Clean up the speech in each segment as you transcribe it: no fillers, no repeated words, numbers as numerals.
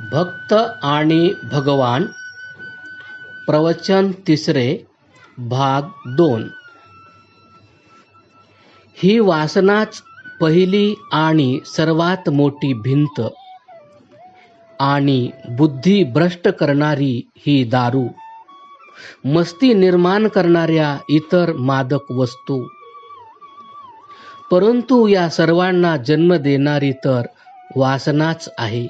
भक्त आणि भगवान प्रवचन तिसरे भाग 2. ही वासनाच पहिली आणि सर्वात मोठी भिंत आणि बुद्धी भ्रष्ट करणारी ही दारू, मस्ती निर्माण करणाऱ्या इतर मादक वस्तू. परंतु या सर्वांना जन्म देणारी तर वासनाच आहे.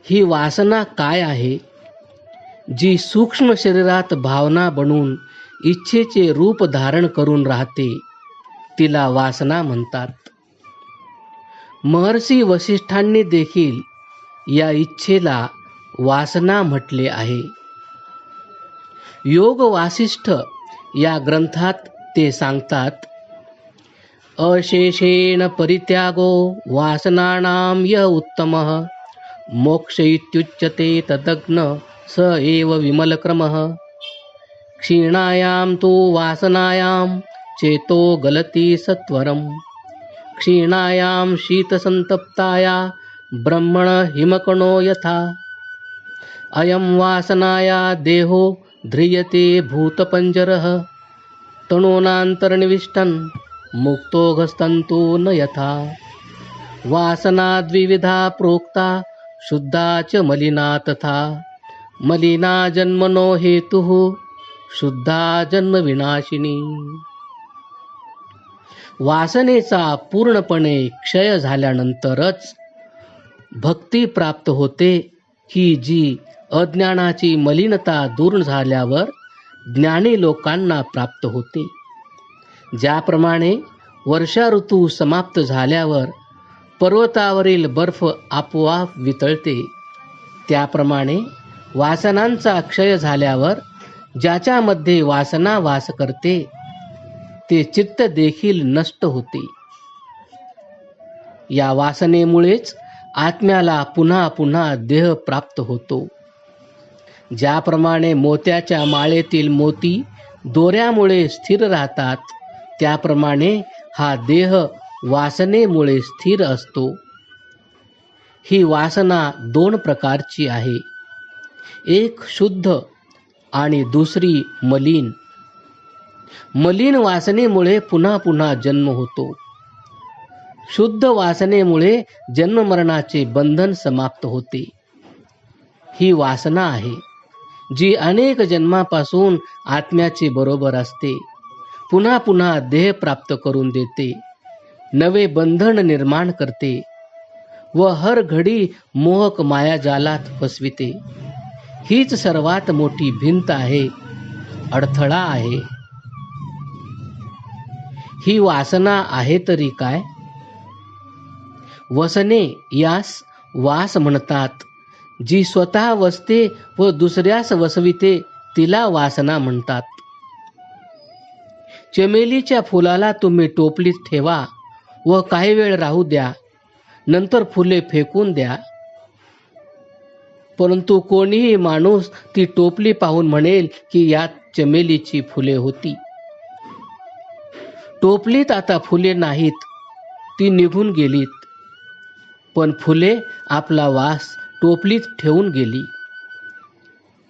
ही वासना काय आहे? जी सूक्ष्म शरीरात भावना बनून इच्छेचे रूप धारण करून राहते, तिला वासना म्हणतात. महर्षी वसिष्ठांनी देखील या इच्छेला वासना म्हटले आहे. योग वासिष्ठ या ग्रंथात ते सांगतात, अशेषेण परित्यागो वासनानां य उत्तमः मोक्ष इत्युच्यते तदग्न स एव विमलक्रमः. क्षीणायां तु वासनायां चेतो गलति सत्वरम् क्षीणायां शीतसंतप्ताया ब्रह्मण हिमकणो यथा. अयं वासनाया देहो ध्रियते भूतपंजरः तणूनान्तर्निविष्टन् मुक्तोऽघस्तन्तु न यथा. वासना द्विविधा प्रोक्ता शुद्धा च मलिना तथा. मलिना जन्मनो हेतुः शुद्धा जन्म विनाशिनी. वासनेचा पूर्णपणे क्षय झाल्यानंतरच भक्ती प्राप्त होते, की जी अज्ञानाची मलिनता दूर झाल्यावर ज्ञानी लोकांना प्राप्त होते. ज्याप्रमाणे वर्षा ऋतू समाप्त झाल्यावर पर्वतावरील बर्फ आपोआप वितळते, त्याप्रमाणे वासनांचा क्षय झाल्यावर ज्याच्यामध्ये वासना वास करते ते चित्त देखील नष्ट होते. या वासनेमुळेच आत्म्याला पुन्हा पुन्हा देह प्राप्त होतो. ज्याप्रमाणे मोत्याच्या माळेतील मोती दोऱ्यामुळे स्थिर राहतात, त्याप्रमाणे हा देह वासनेमुळे स्थिर असतो. ही वासना 2 प्रकारची आहे, एक शुद्ध आणि दुसरी मलिन. मलिन वासनेमुळे पुन्हा पुन्हा जन्म होतो. शुद्ध वासनेमुळे जन्ममरणाचे बंधन समाप्त होते. ही वासना आहे जी अनेक जन्मापासून आत्म्याचे बरोबर असते, पुन्हा पुन्हा देह प्राप्त करून देते, नवे बंधन निर्माण करते व हर घडी मोहक मायाजालात फसविते. हीच सर्वात मोठी भिंत आहे, अडथळा आहे. ही वासना आहे तरी काय? वसने यास वास म्हणतात. जी स्वतः वसते व दुसऱ्यास वसविते तिला वासना म्हणतात. चमेलीच्या फुलाला तुम्ही टोपलीत ठेवा व काही वेळ राहू द्या, नंतर फुले फेकून द्या. परंतु कोणीही माणूस ती टोपली पाहून म्हणेल की यात चमेलीची फुले होती. टोपलीत आता फुले नाहीत, ती निघून गेलीत, पण फुले आपला वास टोपलीत ठेवून गेली.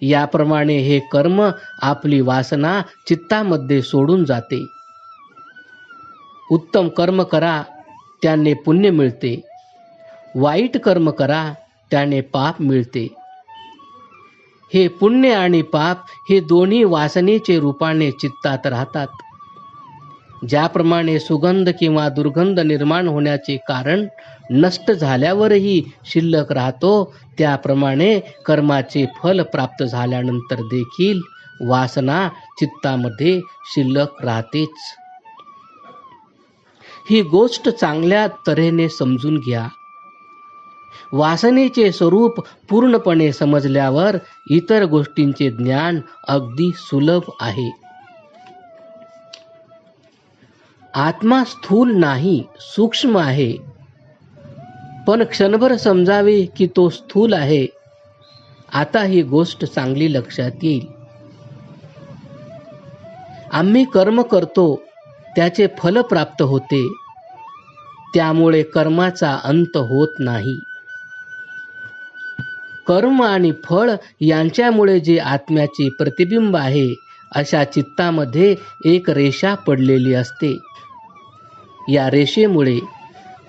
याप्रमाणे हे कर्म आपली वासना चित्तामध्ये सोडून जाते. उत्तम कर्म करा, त्याने पुण्य मिळते. वाईट कर्म करा, त्याने पाप मिळते. हे पुण्य आणि पाप हे दोन्ही वासनेचे रूपाने चित्तात राहतात. ज्याप्रमाणे सुगंध किंवा दुर्गंध निर्माण होण्याचे कारण नष्ट झाल्यावरही शिल्लक राहतो, त्याप्रमाणे कर्माचे फल प्राप्त झाल्यानंतर देखील वासना चित्तामध्ये शिल्लक राहतेच. ही गोष्ट चांगल्या तऱ्हेने समजून घ्या. वासनेचे स्वरूप पूर्णपणे समजल्यावर इतर गोष्टींचे ज्ञान अगदी सुलभ आहे. आत्मा स्थूल नाही, सूक्ष्म आहे. पण क्षणभर समजावे की तो स्थूल आहे. आता ही गोष्ट चांगली लक्षात येईल. आम्ही कर्म करतो, त्याचे फल प्राप्त होते, त्यामुळे कर्माचा अंत होत नाही. कर्म आणि फळ यांच्यामुळे जे आत्म्याचे प्रतिबिंब आहे, अशा चित्तामध्ये एक रेषा पडलेली असते. या रेषेमुळे,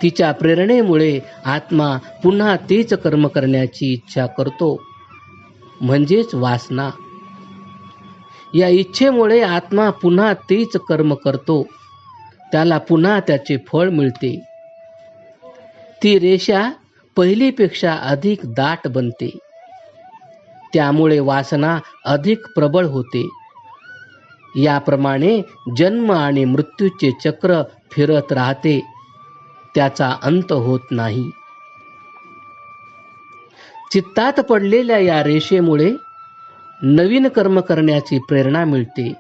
तिच्या प्रेरणेमुळे आत्मा पुन्हा तेच कर्म करण्याची इच्छा करतो, म्हणजेच वासना. या इच्छेमुळे आत्मा पुन्हा तेच कर्म करतो, त्याला पुन्हा त्याचे फळ मिळते. ती रेषा पहिलीपेक्षा अधिक दाट बनते. त्यामुळे वासना अधिक प्रबळ होते. याप्रमाणे जन्म आणि मृत्यूचे चक्र फिरत राहते, त्याचा अंत होत नाही. चित्तात पडलेल्या या रेषेमुळे नवीन कर्म करण्याची प्रेरणा मिळते.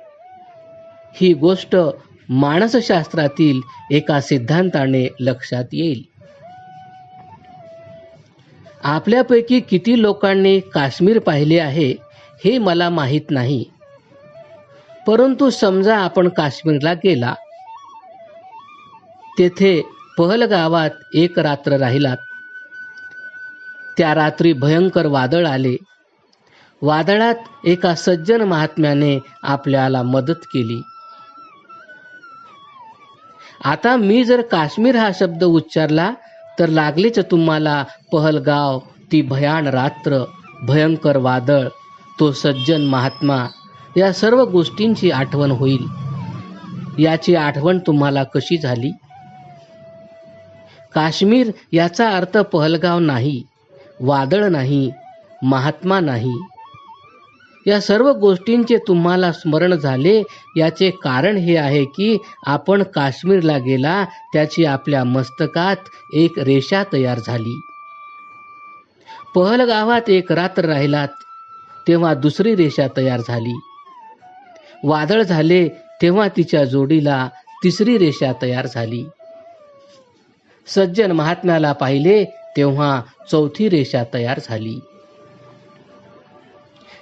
ही गोष्ट मानसशास्त्रातील एका सिद्धांताने लक्षात येईल. आपल्यापैकी किती लोकांनी काश्मीर पाहिले आहे हे मला माहीत नाही, परंतु समजा आपण काश्मीरला गेला, तेथे पहलगावात एक रात्र राहिलात. त्या रात्री भयंकर वादळ आले. वादळात एका सज्जन महात्म्याने आपल्याला मदत केली. आता मी जर काश्मीर हा शब्द उच्चारला तर लागलीच तुम्हाला पहलगाव, ती भयान रात्र, भयंकर वादळ, तो सज्जन महात्मा, या सर्व गोष्टींची आठवण होईल. याची आठवण तुम्हाला कशी झाली? काश्मीर याचा अर्थ पहलगाव नाही, वादळ नाही, महात्मा नाही. या सर्व गोष्टींचे तुम्हाला स्मरण झाले, याचे कारण हे आहे की आपण काश्मीरला गेला, त्याची आपल्या मस्तकात एक रेषा तयार झाली. पहलगावात एक रात्र राहिलात, तेव्हा दुसरी रेषा तयार झाली. वादळ झाले तेव्हा तिच्या जोडीला तिसरी रेषा तयार झाली. सज्जन महात्म्याला पाहिले तेव्हा चौथी रेषा तयार झाली.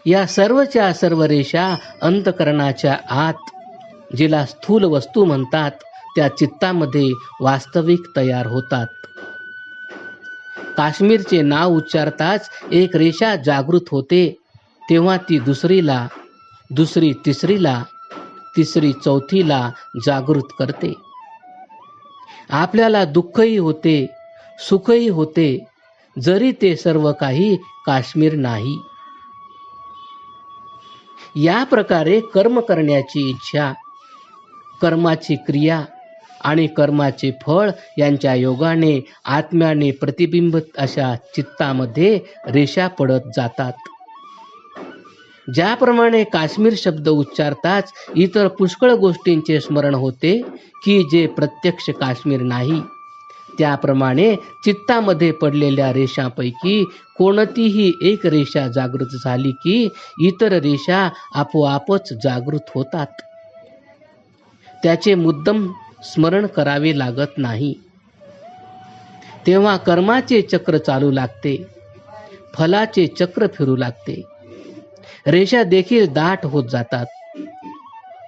या सर्वच्या सर्व रेषा अंतकरणाच्या आत, जिला स्थूल वस्तू म्हणतात, त्या चित्तामध्ये वास्तविक तयार होतात. काश्मीरचे नाव उच्चारताच एक रेषा जागृत होते, तेव्हा ती दुसरीला, दुसरी तिसरीला, तिसरी चौथीला जागृत करते. आपल्याला दुःखही होते, सुखही होते, जरी ते सर्व काही काश्मीर नाही. या प्रकारे कर्म करण्याची इच्छा, कर्माची क्रिया आणि कर्माचे फळ यांच्या योगाने आत्म्याने प्रतिबिंबित अशा चित्तामध्ये रेषा पडत जातात. ज्याप्रमाणे काश्मीर शब्द उच्चारताच इतर पुष्कळ गोष्टींचे स्मरण होते की जे प्रत्यक्ष काश्मीर नाही, त्याप्रमाणे चित्तामध्ये पडलेल्या रेषांपैकी कोणतीही एक रेषा जागृत झाली की इतर रेषा आपोआपच जागृत होतात. त्याचे मुद्दाम स्मरण करावे लागत नाही. तेव्हा कर्माचे चक्र चालू लागते, फलाचे चक्र फिरू लागते, रेषा देखील दाट होत जातात.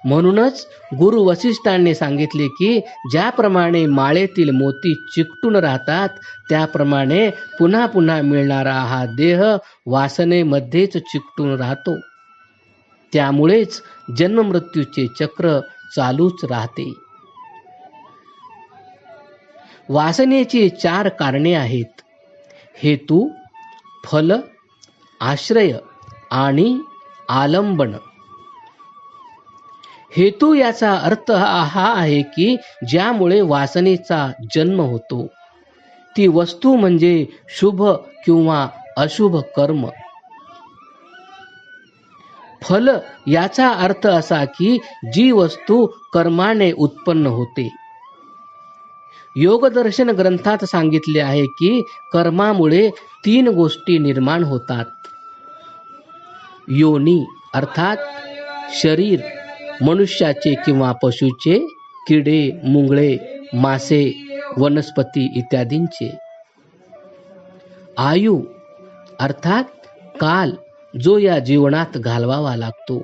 म्हणूनच गुरु वसिष्ठांनी सांगितले की ज्याप्रमाणे माळेतील मोती चिकटून राहतात, त्याप्रमाणे पुन्हा पुन्हा मिळणारा हा देह वासनेमध्येच चिकटून राहतो. त्यामुळेच जन्ममृत्यूचे चक्र चालूच राहते. वासनेची 4 कारणे आहेत: हेतू, फल, आश्रय आणि आलंबन. हेतू याचा अर्थ हा आहे की ज्यामुळे वासनेचा जन्म होतो, ती वस्तू म्हणजे शुभ किंवा अशुभ कर्म. फल याचा अर्थ असा की जी वस्तू कर्माने उत्पन्न होते. योगदर्शन ग्रंथात सांगितले आहे की कर्मामुळे 3 गोष्टी निर्माण होतात: योनी अर्थात शरीर, मनुष्याचे किंवा पशुचे, किडे, मुंगळे, मासे, वनस्पती इत्यादींचे; आयु अर्थात काल, जो या जीवनात घालवावा लागतो;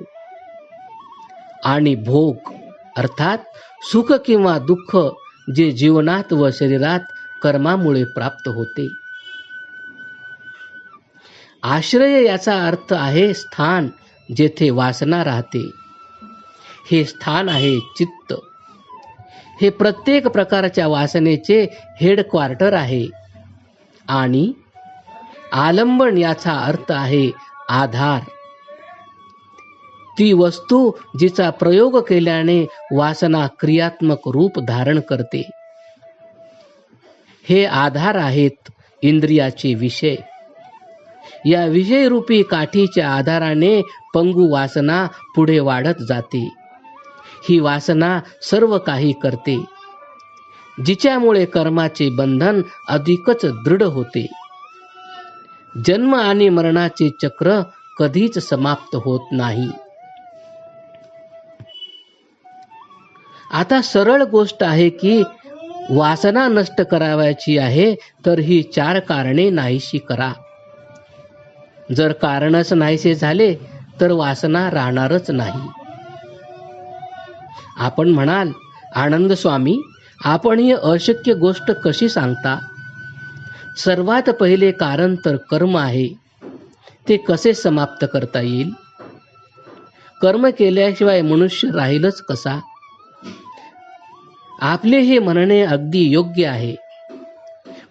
आणि भोग अर्थात सुख किंवा दुःख, जे जीवनात व शरीरात कर्मामुळे प्राप्त होते. आश्रय याचा अर्थ आहे स्थान, जेथे वासना राहते. हे स्थान आहे चित्त. हे प्रत्येक प्रकारच्या वासनेचे हेडक्वार्टर आहे. आणि आलंबन याचा अर्थ आहे आधार. ती वस्तू जिचा प्रयोग केल्याने वासना क्रियात्मक रूप धारण करते. हे आधार आहेत इंद्रियाचे विषय. या विषयरूपी काठीच्या आधाराने पंगू वासना पुढे वाढत जाते. ही वासना सर्व काही करते, जिच्यामुळे कर्माचे बंधन अधिकच दृढ होते. जन्म आणि मरणाचे चक्र कधीच समाप्त होत नाही. आता सरळ गोष्ट आहे की वासना नष्ट करावयाची आहे तर ही 4 कारणे नाहीशी करा. जर कारणच नाहीसे झाले तर वासना राहणारच नाही. आपण म्हणाल, आनंद स्वामी, आपण ही अशक्य गोष्ट कशी सांगता? सर्वात पहिले कारण तर कर्म आहे. ते कसे समाप्त करता येईल? कर्म केल्याशिवाय मनुष्य राहीलच कसा? आपले हे म्हणणे अगदी योग्य आहे.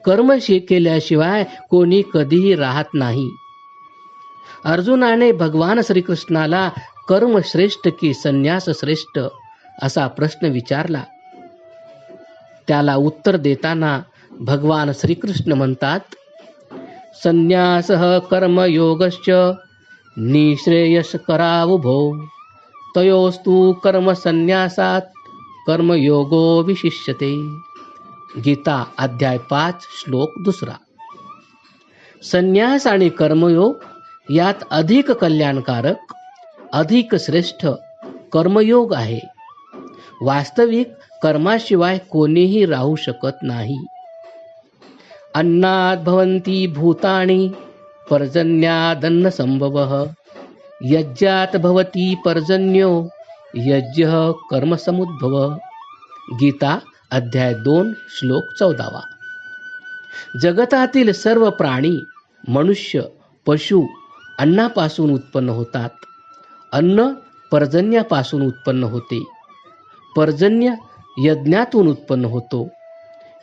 कर्म केल्याशिवाय कोणी कधीही राहत नाही. अर्जुनाने भगवान श्रीकृष्णाला कर्म श्रेष्ठ की संन्यास श्रेष्ठ असा प्रश्न विचारला. त्याला उत्तर देताना भगवान श्रीकृष्ण म्हणतात, संन्यासः कर्मयोगश्च निःश्रेयस्करावुभो तयोस्तु कर्म संन्यासात कर्मयोगो विशिष्यते. गीता अध्याय 5 श्लोक 2. संन्यास आणि कर्मयोग यात अधिक कल्याणकारक, अधिक श्रेष्ठ कर्मयोग आहे. वास्तविक कर्माशिवाय कोणीही राहू शकत नाही. अन्नात् भवन्ति भूतानि पर्जन्यादन्न संभवः यज्ञात् भवति पर्जन्यो यज्ञः कर्मसमुद्भव. गीता अध्याय 2 श्लोक 14. जगतातील सर्व प्राणी, मनुष्य, पशु अन्नापासून उत्पन्न होतात. अन्न पर्जन्यापासून उत्पन्न होते. पर्जन्य यज्ञातून उत्पन्न होतो.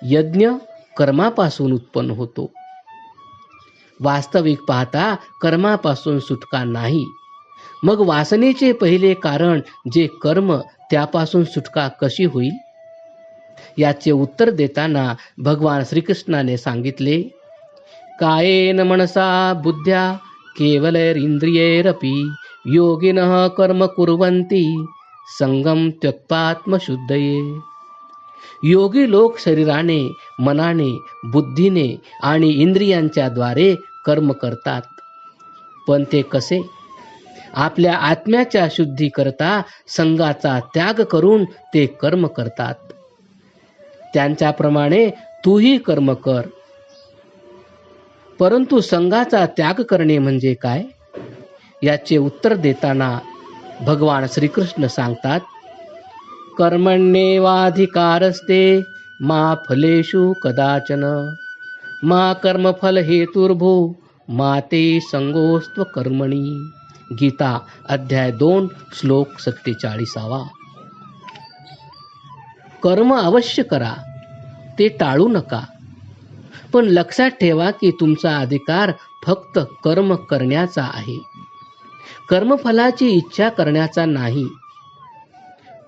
यज्ञ कर्मापासून उत्पन्न होतो. वास्तविक पाहता कर्मापासून सुटका नाही. मग वासनेचे पहिले कारण जे कर्म, त्यापासून सुटका कशी होईल? याचे उत्तर देताना भगवान श्रीकृष्णाने सांगितले, कायेन मनसा बुद्ध्या केवलैरिंद्रियैरपि योगिनः कर्म कुर्वन्ति संगम त्यक्त्वात्मशुद्धये. योगी लोक शरीराने, मनाने, बुद्धीने आणि इंद्रियांच्या द्वारे कर्म करतात. पण ते कसे? आपल्या आत्म्याच्या शुद्धीकरता संगाचा त्याग करून ते कर्म करतात. त्यांच्याप्रमाणे तूही कर्म कर. परंतु संगाचा त्याग करणे म्हणजे काय? याचे उत्तर देताना भगवान श्रीकृष्ण सांगतात, कर्मण्येवाधिकारस्ते मा फलेषु कदाचन मा कर्मफल हेतुर्भू मा ते संगोस्त्व कर्मणी. गीता अध्याय 2 श्लोक 47. कर्म अवश्य करा, ते टाळू नका. पण लक्षात ठेवा की तुमचा अधिकार फक्त कर्म करण्याचा आहे, कर्मफलाची इच्छा करण्याचा नाही.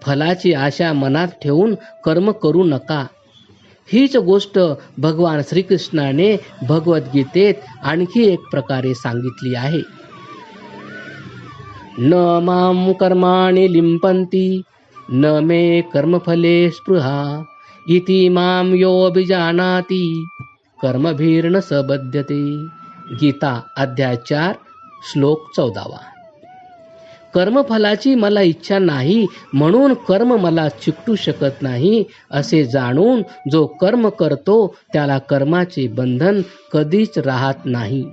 फलाची आशा मनात ठेवून कर्म करू नका. हीच गोष्ट भगवान श्रीकृष्णाने भगवद्गीतेत आणखी एक प्रकारे सांगितली आहे. न मां कर्माणि लिंपन्ति न मे कर्मफले स्पृहा इति मां योऽभिजानाति कर्मभिर्न स बध्यते. गीता अध्याय 4 श्लोक 14. कर्मफलाची मला इच्छा नाही म्हणून कर्म मला चिकटू शकत नाही असे जाणून जो कर्म करतो त्याला कर्माचे बंधन कधीच राहत नाही.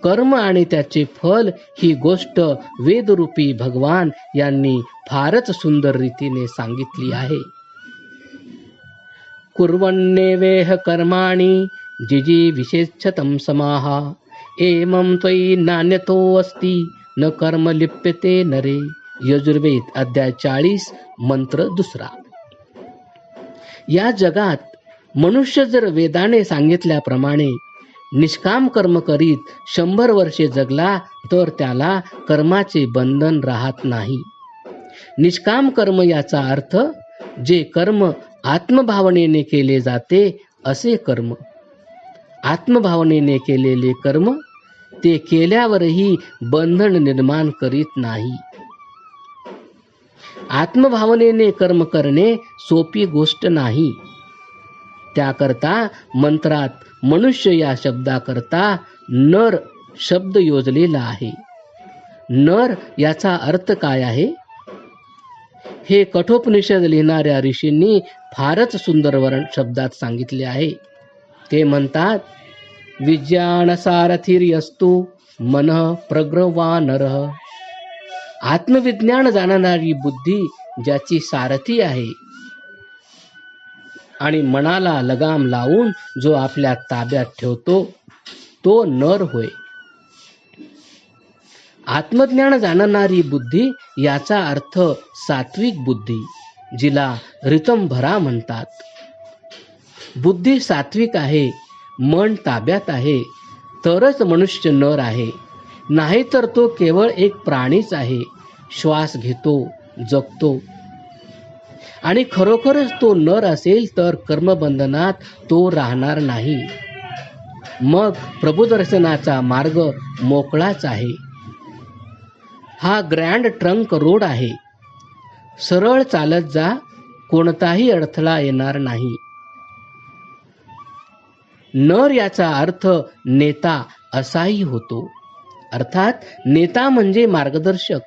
कर्म आणि त्याचे फल ही गोष्ट वेदरूपी भगवान यांनी फारच सुंदर रीतीने सांगितली आहे. कुर्वन्नेवेह कर्माणि जिजीविषेच्छतं समाः एमं त्वयि नान्यतो अस्ति न कर्म लिप्यते नरे. यजुर्वेद अध्याय 40 मंत्र 2. या जगात मनुष्य जर वेदाने सांगितल्याप्रमाणे निष्काम कर्म करीत 100 वर्षे जगला तर त्याला कर्माचे बंधन राहत नाही. निष्काम कर्म याचा अर्थ जे कर्म आत्मभावनेने केले जाते असे कर्म. आत्मभावनेने केलेले कर्म ते केल्यावरही बंधन निर्माण करीत नाही. आत्मभावनेने कर्म करणे सोपी गोष्ट नाही. त्याकरता मंत्रात मनुष्य या शब्दाकरता नर शब्द योजलेला आहे. नर याचा अर्थ काय आहे हे कठोपनिषद लिहिणाऱ्या ऋषींनी फारच सुंदर वर्ण शब्दात सांगितले आहे. ते म्हणतात, विज्ञानसारथिर्यस्तु मनः प्रग्रवा नरः. आत्मविज्ञान जाणणारी बुद्धी ज्याची सारथी आहे आणि मनाला लगाम लावून जो आपल्या ताब्यात ठेवतो तो नर होय. आत्मज्ञान जाणणारी बुद्धी याचा अर्थ सात्विक बुद्धी, जिला ऋतंभरा म्हणतात. बुद्धी सात्विक आहे, मन ताब्यात आहे तरच मनुष्य नर आहे. नाहीतर तो केवळ एक प्राणीच आहे. श्वास घेतो, जगतो. आणि खरोखरच तो नर असेल तर कर्मबंधनात तो राहणार नाही. मग प्रभुदर्शनाचा मार्ग मोकळाच आहे. हा ग्रँड ट्रंक रोड आहे. सरळ चालत जा, कोणताही अडथळा येणार नाही. नर याचा अर्थ नेता असाही होतो. अर्थात नेता म्हणजे मार्गदर्शक,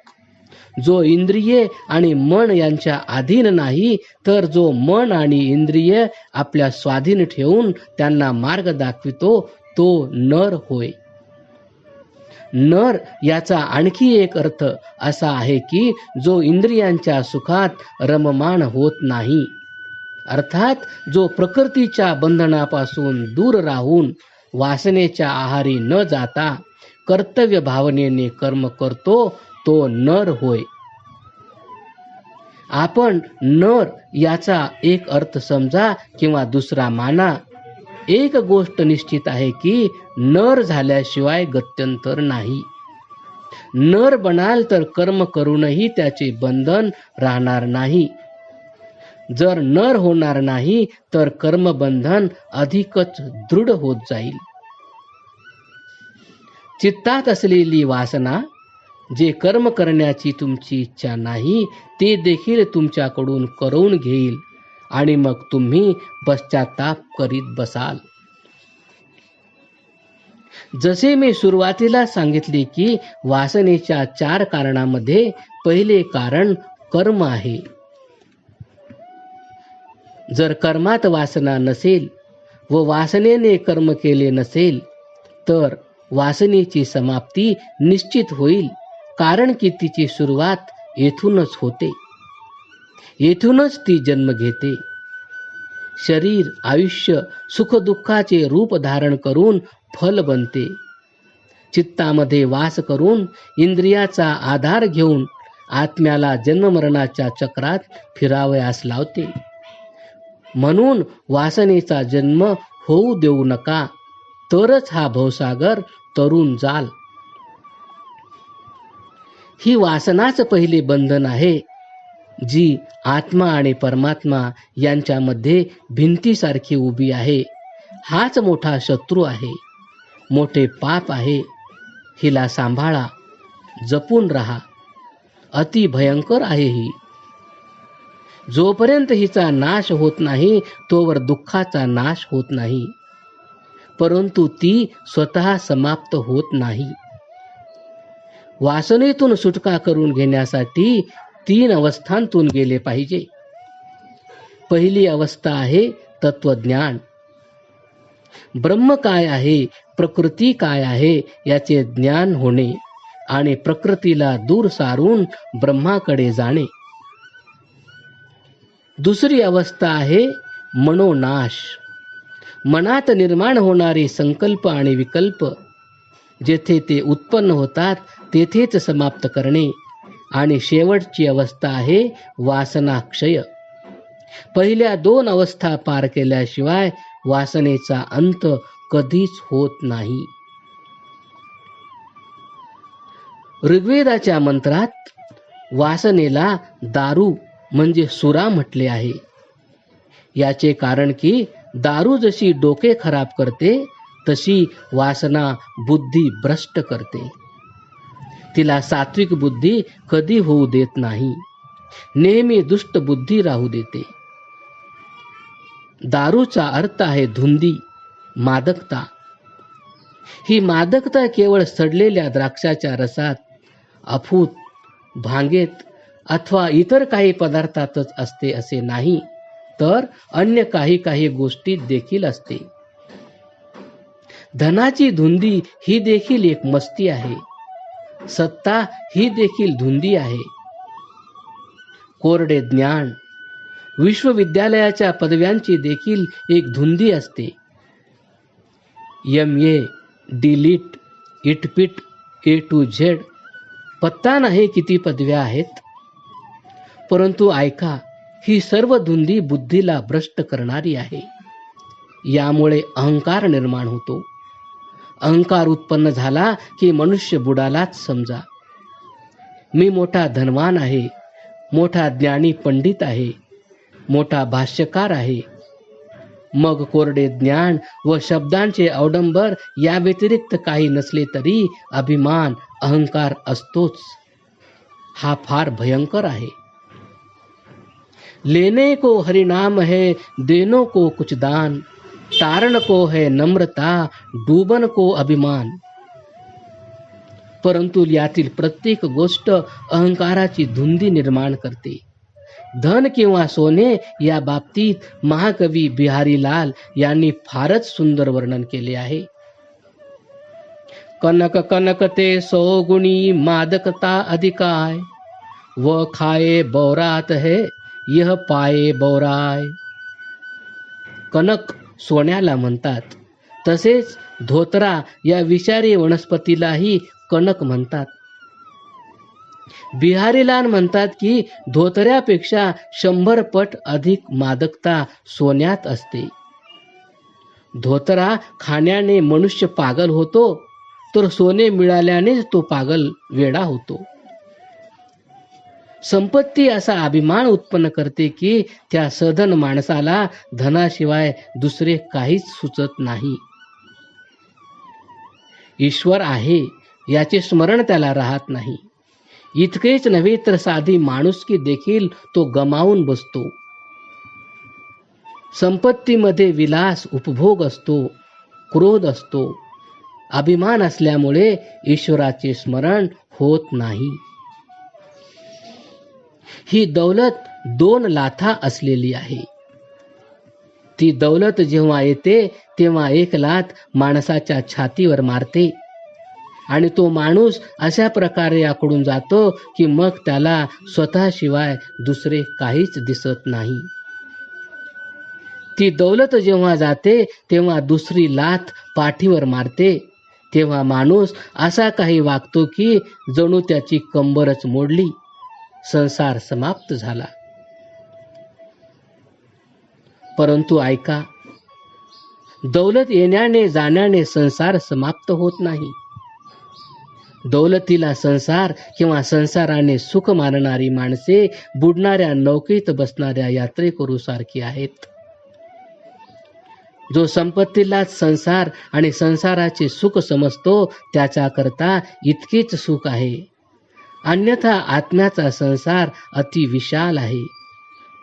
जो इंद्रिये आणि मन यांच्या अधीन नाही, तर जो मन आणि इंद्रिय आपल्या स्वाधीन ठेवून त्यांना मार्ग दाखवितो तो नर होय. नर याचा आणखी एक अर्थ असा आहे की जो इंद्रियांच्या सुखात रममाण होत नाही. अर्थात जो प्रकृतीच्या बंधनापासून दूर राहून वासनेच्या आहारी न जाता कर्तव्य भावनेने कर्म करतो तो नर होय. आपण नर याचा एक अर्थ समजा किंवा दुसरा माना. एक गोष्ट निश्चित आहे की नर झाल्याशिवाय गत्यंतर नाही. नर बनाल तर कर्म करूनही त्याचे बंधन राहणार नाही. जर नर होणार नाही तर कर्मबंधन अधिकच दृढ होत जाईल. चित्तात असलेली वासना, जे कर्म करण्याची तुमची इच्छा नाही ते देखील तुमच्याकडून करवून घेईल आणि मग तुम्ही पश्चाताप करीत बसाल. जसे मी सुरुवातीला सांगितले की वासनेच्या 4 कारणामध्ये पहिले कारण कर्म आहे. जर कर्मात वासना नसेल व वासनेने कर्म केले नसेल तर वासनेची समाप्ती निश्चित होईल, कारण की तिची सुरुवात येथूनच होते. येथूनच ती जन्म घेते. शरीर, आयुष्य सुखदुःखाचे रूप धारण करून फल बनते. चित्तामध्ये वास करून इंद्रियाचा आधार घेऊन आत्म्याला जन्ममरणाच्या चक्रात फिरावयास लावते. म्हणून वासनेचा जन्म होऊ देऊ नका, तरच हा भवसागर तरून जाल. ही वासनाच पहिले बंधन आहे, जी आत्मा आणि परमात्मा यांच्यामध्ये भिंतीसारखी उभी आहे. हाच मोठा शत्रू आहे, मोठे पाप आहे. हिला सांभाळा, जपून राहा. अति भयंकर आहे ही. जोपर्यंत हिचा नाश होत नाही तोवर दुःखाचा नाश होत नाही, परंतु ती स्वतः समाप्त होत नाही. वासनेतून सुटका करून घेण्यासाठी 3 अवस्थांतून गेले पाहिजे. पहिली अवस्था आहे तत्वज्ञान. ब्रह्म काय आहे, प्रकृती काय आहे याचे ज्ञान होणे आणि प्रकृतीला दूर सारून ब्रह्माकडे जाणे. दुसरी अवस्था आहे मनोनाश. मनात निर्माण होणारे संकल्प आणि विकल्प जेथे ते उत्पन्न होतात तेथेच समाप्त करणे, आणि शेवटची अवस्था आहे वासना क्षय. पहिल्या 2 अवस्था पार केल्याशिवाय वासनेचा अंत कधीच होत नाही. ऋग्वेदाच्या मंत्रात वासनेला दारू म्हणजे सुरा म्हटले आहे. याचे कारण की दारू जशी डोके खराब करते तशी वासना बुद्धी भ्रष्ट करते. तिला सात्विक बुद्धी कधी होऊ देत नाही, नेहमी दुष्ट बुद्धी राहू देते. दारूचा अर्थ आहे धुंदी, मादकता. ही मादकता केवळ सडलेल्या द्राक्षाच्या रसात, अफूत, भांगेत अथवा इतर काही पदार्थातच असते असे नाही, तर अन्य काही गोष्टीत देखील असते. धनाची धुंदी ही देखील एक मस्ती आहे. सत्ता ही देखील धुंदी आहे. कोरडे ज्ञान, विश्वविद्यालयाच्या पदव्यांची देखील एक धुंदी असते. MA, डिलीट, इटपिट, A to Z, पत्ता नाही किती पदव्या आहेत. परंतु ऐका, ही सर्व धुंदी बुद्धीला भ्रष्ट करणारी आहे. यामुळे अहंकार निर्माण होतो. अहंकार उत्पन्न झाला की मनुष्य बुडालाच समजा. मी मोठा धनवान आहे, मोठा ज्ञानी पंडित आहे, मोठा भाष्यकार आहे. मग कोरडे ज्ञान व शब्दांचे अवडंबर या व्यतिरिक्त काही नसले तरी अभिमान, अहंकार असतोच. हा फार भयंकर आहे. लेने को हरिनाम है, देनो को कुछ दान, तारण को है नम्रता, डूबन को अभिमान. परंतु यातील प्रत्येक गोष्ट अहंकाराची धुंदी निर्माण करते. धन किंवा सोने या बाबतीत महाकवी बिहारीलाल यांनी फारच सुंदर वर्णन केले आहे. कनक कनक ते 100 गुणी, मादकता अधिकाय, व खाए बौरात है, यह पाए बौराय. कनक सोन्याला म्हणतात, तसेच धोतरा या विषारी वनस्पतीलाही कनक म्हणतात. बिहारीलाल म्हणतात की धोतऱ्यापेक्षा 100 पट अधिक मादकता सोन्यात असते. धोतरा खाण्याने मनुष्य पागल होतो, तर सोने मिळाल्यानेच तो पागल वेडा होतो. संपत्ती असा अभिमान उत्पन्न करते की त्या सधन माणसाला धनाशिवाय दुसरे काहीच सुचत नाही. ईश्वर आहे याचे स्मरण त्याला राहत नाही. इतकेच नव्हे तर साधी माणुसकी देखील तो गमावून बसतो. संपत्तीमध्ये विलास, उपभोग असतो, क्रोध असतो. अभिमान असल्यामुळे ईश्वराचे स्मरण होत नाही. ही दौलत 2 लाथा असलेली आहे. ती दौलत जेव्हा येते तेव्हा एक लाथ माणसाच्या छातीवर मारते, आणि तो माणूस अशा प्रकारे याकडून जातो की मग त्याला स्वतःशिवाय दुसरे काहीच दिसत नाही. ती दौलत जेव्हा जाते तेव्हा दुसरी लाथ पाठीवर मारते, तेव्हा माणूस असा काही वागतो की जणू त्याची कंबरच मोडली, संसार समाप्त झाला. परंतु ऐका, दौलत येण्याने जाण्याने संसार समाप्त होत नाही. दौलतीला संसार किंवा संसाराने सुख मानणारी माणसे बुडणाऱ्या नौकेत बसणाऱ्या यात्रेकरू सारखी आहेत. जो संपत्तीलाच संसार आणि संसाराचे सुख समजतो त्याच्याकरता इतकेच सुख आहे. अन्यथा आत्म्याचा संसार अति विशाल आहे.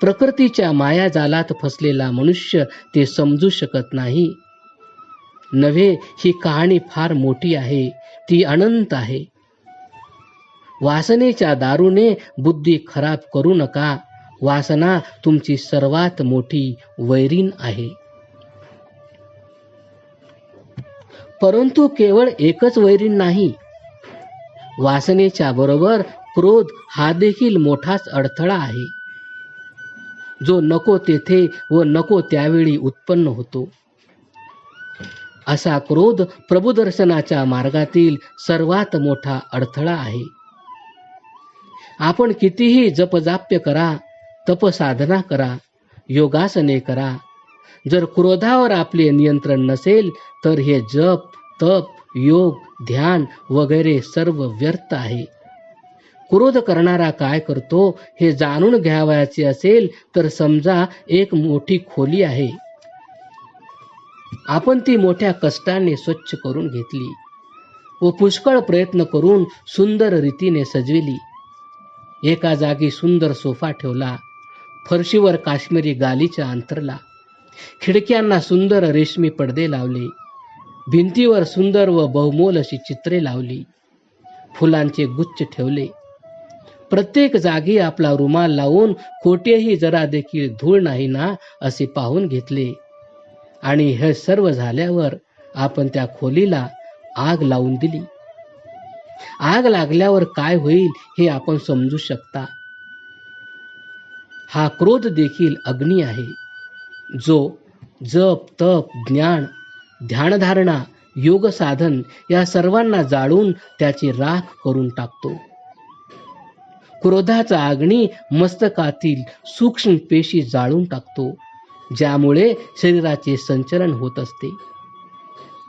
प्रकृतीच्या मायाजालात फसलेला मनुष्य ते समजू शकत नाही. नव्हे, ही कहाणी फार मोठी आहे, ती अनंत आहे. वासनेच्या दारूने बुद्धी खराब करू नका. वासना तुमची सर्वात मोठी वैरीण आहे. परंतु केवळ एकच वैरीण नाही, वासनेच्या बरोबर क्रोध हा देखील मोठाच अडथळा आहे, जो नको तेथे व नको त्यावेळी उत्पन्न होतो. असा क्रोध प्रभुदर्शनाच्या मार्गातील सर्वात मोठा अडथळा आहे. आपण कितीही जपजाप्य करा, तपसाधना करा, योगासने करा, जर क्रोधावर आपले नियंत्रण नसेल तर हे जप, तप, योग, ध्यान वगैरे सर्व व्यर्थ आहे. क्रोध करणारा काय करतो हे जाणून घ्यावयाचे असेल तर समजा एक मोठी खोली आहे. आपण ती मोठ्या कष्टाने स्वच्छ करून घेतली व पुष्कळ प्रयत्न करून सुंदर रीतीने सजविली. एका जागी सुंदर सोफा ठेवला, फरशीवर काश्मीरी गालिचा अंथरला, खिडक्यांना सुंदर रेशमी पडदे लावले, भिंतीवर सुंदर व बहुमोल अशी चित्रे लावली, फुलांचे गुच्छ ठेवले. प्रत्येक जागी आपला रुमाल लावून कोठेही जरा देखील धूळ नाही ना असे पाहून घेतले. आणि हे सर्व झाल्यावर आपण त्या खोलीला आग लावून दिली. आग लागल्यावर काय होईल हे आपण समजू शकता. हा क्रोध देखील अग्नी आहे, जो जप, तप, ज्ञान, ध्यानधारणा, योग साधन या सर्वांना जाळून त्याची राख करून टाकतो. क्रोधाचा अग्नी मस्तकातील सूक्ष्म पेशी जाळून टाकतो, ज्यामुळे शरीराचे संचलन होत असते.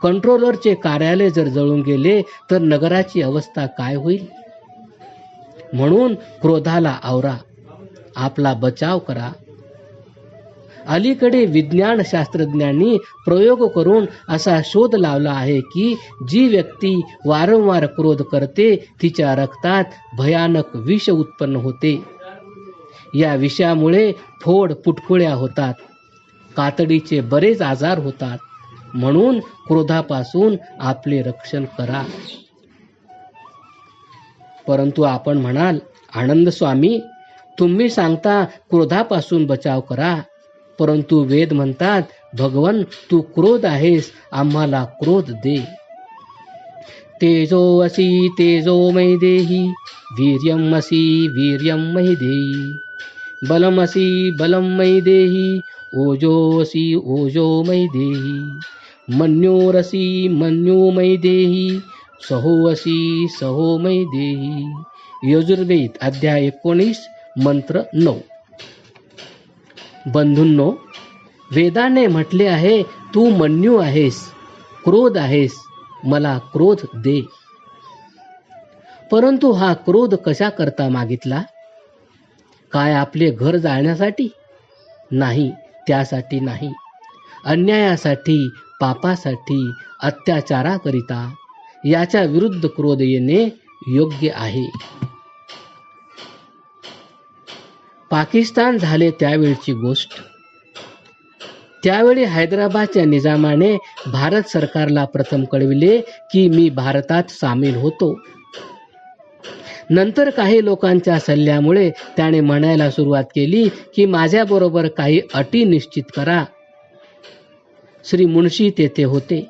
कंट्रोलरचे कार्यालय जर जळून गेले तर नगराची अवस्था काय होईल? म्हणून क्रोधाला आवरा, आपला बचाव करा. अलीकडे विज्ञान शास्त्रज्ञांनी प्रयोग करून असा शोध लावला आहे की जी व्यक्ती वारंवार क्रोध करते तिच्या रक्तात भयानक विष उत्पन्न होते. या विषामुळे फोड पुटकुळ्या होतात, कातडीचे बरेच आजार होतात. म्हणून क्रोधापासून आपले रक्षण करा. परंतु आपण म्हणाल, आनंद स्वामी, तुम्ही सांगता क्रोधापासून बचाव करा, परंतु वेद म्हणतात, भगवन तू क्रोध आहेस, आम्हाला क्रोध दे. तेजो असी तेजोमय देही, वीर्यम असी वीर्यमय देही, बलमसी बलमय देही, ओजोसी ओजोमय देही, मन्योरसी मन्योमय देही, सहोअसी सहोमय देही. यजुर्वेद अध्याय 19 मंत्र 9. बंधूंनो, वेदाने म्हटले आहे, तू मन्यू आहेस, क्रोध आहेस, मला क्रोध दे. परंतु हा क्रोध कशा करता मागितला? काय आपले घर जाळण्यासाठी? नाही, त्यासाठी नाही. अन्यायासाठी, पापासाठी, अत्याचाराकरिता. याच्या विरुद्ध क्रोध येणे योग्य आहे. पाकिस्तान झाले त्यावेळची गोष्ट. त्यावेळी हैदराबादच्या निजामाने भारत सरकारला प्रथम कळविले की मी भारतात सामील होतो. नंतर काही लोकांच्या सल्ल्यामुळे त्याने म्हणायला सुरुवात केली की माझ्याबरोबर काही अटी निश्चित करा. श्री मुन्शी तेथे होते.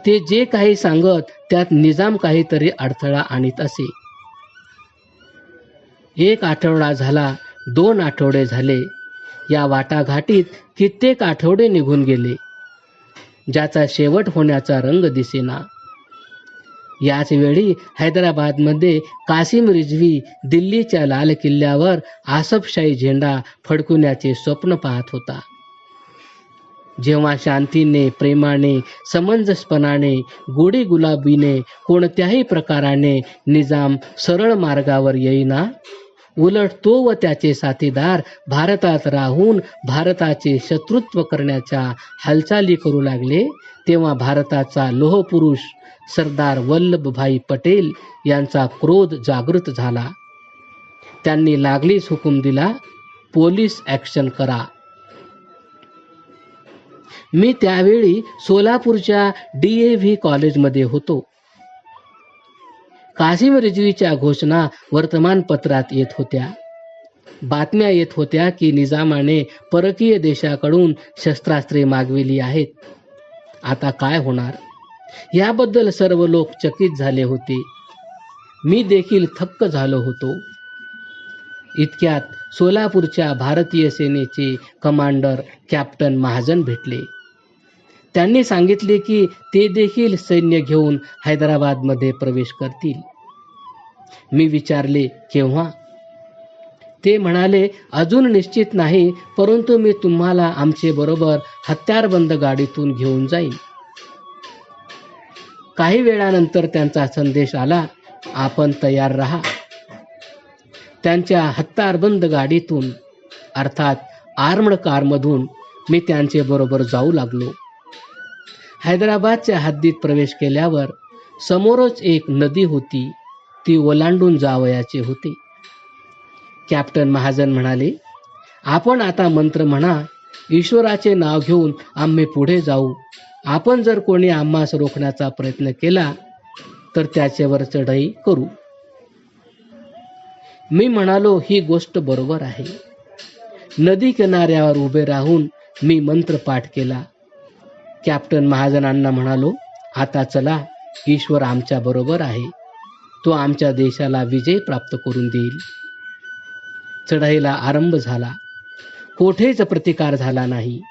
ते जे काही सांगत त्यात निजाम काहीतरी अडथळा आणीत असे. 1 आठवडा झाला, 2 आठवडे झाले. या वाटाघाटीत कित्येक आठवडे निघून गेले, ज्याचा शेवट होण्याचा रंग दिसेना. याच वेळी हैदराबादमध्ये कासिम रिझवी दिल्लीच्या लाल किल्ल्यावर आसफशाही झेंडा फडकवण्याचे स्वप्न पाहत होता. जेव्हा शांतीने, प्रेमाने, समंजसपणाने, गोडी गुलाबीने, कोणत्याही प्रकाराने निजाम सरळ मार्गावर येईना, उलट तो व त्याचे साथीदार भारतात राहून भारताचे शत्रुत्व करण्याच्या हालचाली करू लागले, तेव्हा भारताचा लोहपुरुष सरदार वल्लभभाई पटेल यांचा क्रोध जागृत झाला. त्यांनी लागलीच हुकूम दिला, पोलीस ॲक्शन करा. मी त्यावेळी सोलापूरच्या DAV कॉलेजमध्ये होतो. कासिम रिझवीच्या घोषणा वर्तमानपत्रात येत होत्या. बातम्या येत होत्या की निजामाने परकीय देशाकडून शस्त्रास्त्रे मागविली आहेत. आता काय होणार याबद्दल सर्व लोक चकित झाले होते. मी देखील थक्क झालो होतो. इतक्यात सोलापूरच्या भारतीय सेनेचे कमांडर कॅप्टन महाजन भेटले. त्यांनी सांगितले की ते देखील सैन्य घेऊन हैदराबादमध्ये प्रवेश करतील. मी विचारले, केव्हा? ते म्हणाले, अजून निश्चित नाही, परंतु मी तुम्हाला आमचे बरोबर हत्यारबंद गाडीतून घेऊन जाईन. काही वेळानंतर त्यांचा संदेश आला, आपण तयार राहा. त्यांच्या हत्यारबंद गाडीतून अर्थात आर्मड कारमधून मी त्यांचे बरोबर जाऊ लागलो. हैदराबादच्या हद्दीत प्रवेश केल्यावर समोरच एक नदी होती, ती ओलांडून जावयाचे होते. कॅप्टन महाजन म्हणाले, आपण आता मंत्र म्हणा, ईश्वराचे नाव घेऊन आम्ही पुढे जाऊ. आपण जर कोणी आम्हास रोखण्याचा प्रयत्न केला तर त्याच्यावर चढाई करू. मी म्हणालो, ही गोष्ट बरोबर आहे. नदी किनाऱ्यावर उभे राहून मी मंत्र पाठ केला. कॅप्टन महाजनांना म्हणालो, आता चला, ईश्वर आमच्या बरोबर आहे. तो आमच्या देशाला विजय प्राप्त करून देईल. चढाईला आरंभ झाला. कोठेच प्रतिकार झाला नाही.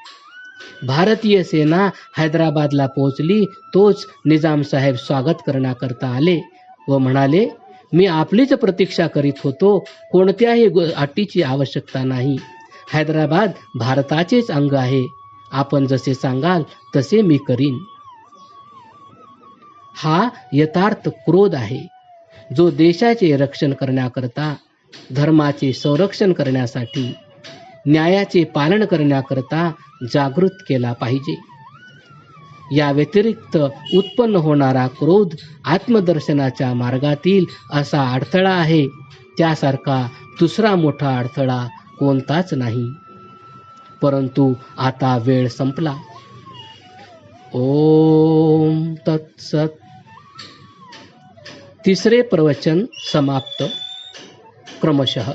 भारतीय सेना हैदराबादला पोहोचली. तोच निजाम साहेब स्वागत करण्याकरता आले व म्हणाले, मी आपलीच प्रतीक्षा करीत होतो. कोणत्याही अटीची आवश्यकता नाही. हैदराबाद भारताचेच अंग आहे. आपण जसे सांगाल तसे मी करीन. हा यथार्थ क्रोध आहे, जो देशाचे रक्षण करण्याकरता, धर्माचे संरक्षण करण्यासाठी, न्यायाचे पालन करण्याकरता जागृत केला पाहिजे. या व्यतिरिक्त उत्पन्न होणारा क्रोध आत्मदर्शनाच्या मार्गातील असा अडथळा आहे. त्यासारखा दुसरा मोठा अडथळा कोणताच नाही. परंतु आता वेळ संपला. ओम तत्सत. तिसरे प्रवचन समाप्त. क्रमशः